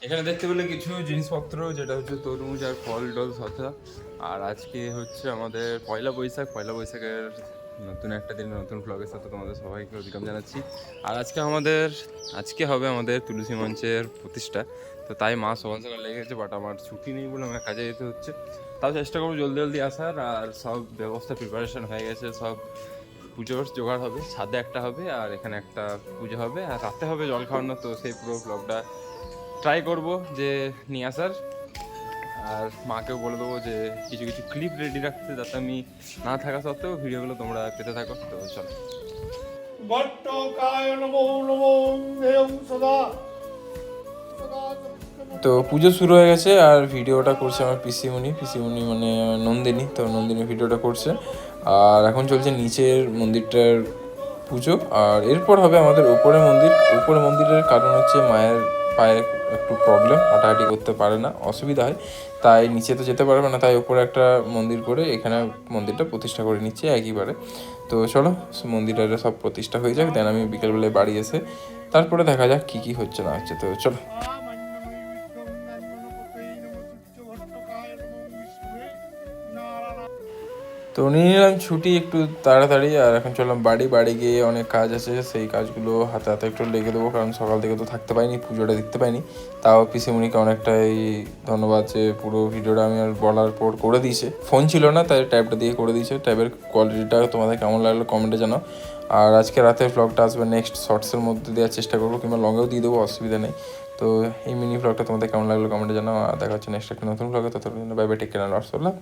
এখানে দেখতে পেলে কিছু জিনিসপত্র, যেটা হচ্ছে তরমুজ আর ফল ডল শসা। আর আজকে হচ্ছে আমাদের পয়লা বৈশাখ। পয়লা বৈশাখের নতুন একটা দিন, নতুন ব্লগের সাথে তোমাদের সবাইকে ওয়েলকাম জানাচ্ছি। আর আজকে হবে আমাদের তুলসী মঞ্চের প্রতিষ্ঠা। তো তাই মা সকাল সকাল লেগে গেছে, বাট আমার ছুটি নেই বলে আমার কাজে যেতে হচ্ছে। তাও চেষ্টা করবো জলদি জলদি আসার। আর সব ব্যবস্থা প্রিপারেশন হয়ে গেছে, সব পুজোর জোগাড় হবে। ছাদে একটা হবে আর এখানে একটা পুজো হবে, আর রাতে হবে জল খাওয়ানো। তো সেই পুরো ব্লগটা ট্রাই করব যে নিয়ে আসার। আর মাকেও বলে দেবো যে কিছু কিছু ক্লিপ রেডি রাখতে, যাতে আমি না থাকা সত্ত্বেও ভিডিওগুলো তোমরা পেতে থাকো। তো চলো। বট্টকায় নমো নমো দেবং সদা সদা। তো পুজো শুরু হয়ে গেছে আর ভিডিওটা করছে আমার পিসিমণি মানে নন্দিনী। তো নন্দিনী ভিডিওটা করছে। আর এখন চলছে নিচের মন্দিরটার পুজো। আর এরপর হবে আমাদের উপরে মন্দিরের কারণ হচ্ছে মায়ের পায়ে একটু প্রবলেম, হাঁটাহাঁটি করতে পারে না, অসুবিধা হয়। তাই নিচে তো যেতে পারবে না, তাই উপরে একটা মন্দির করে এখানে মন্দিরটা প্রতিষ্ঠা করে নিচ্ছে একইবারে। তো চলো মন্দিরের সব প্রতিষ্ঠা হয়ে যাক, দেন আমি বিকেলবেলায় বাড়ি এসে তারপরে দেখা যাক কী কী হচ্ছে না হচ্ছে। তো চলো। মান্যময়ী বিদ্যং গণপতয়ে নমঃ সূর্য ভট্টকায় নমঃ বিষ্ণুবে নারায়ণ। তো নিয়ে নিলাম ছুটি একটু তাড়াতাড়ি, আর এখন চললাম বাড়ি গিয়ে অনেক কাজ আছে, সেই কাজগুলো হাতে হাতে একটু লেগে দেবো, কারণ সকাল থেকে তো থাকতে পারিনি, পুজোটা দেখতে পাইনি। তাও পিসিমণিকে অনেকটাই ধন্যবাদ যে পুরো ভিডিওটা আমি আর বলার পর করে দিয়েছে। ফোন ছিল না, তাই ট্যাবটা দিয়ে করে দিয়েছে। ট্যাবের কোয়ালিটিটা তোমাদের কেমন লাগলো কমেন্টে জানাও। আর আজকে রাতের ভ্লগটা আসবে নেক্সট শর্টসের মধ্যে দেওয়ার চেষ্টা করবো, কিংবা লংয়েও দিয়ে দেবো, অসুবিধা নেই। তো এই মিনি ভ্লগটা তোমাদের কেমন লাগলো কমেন্টে জানাও। আর দেখা হচ্ছে নেক্সট একটা নতুন ভ্লগে। ততক্ষণ bye bye, take care, lots of love.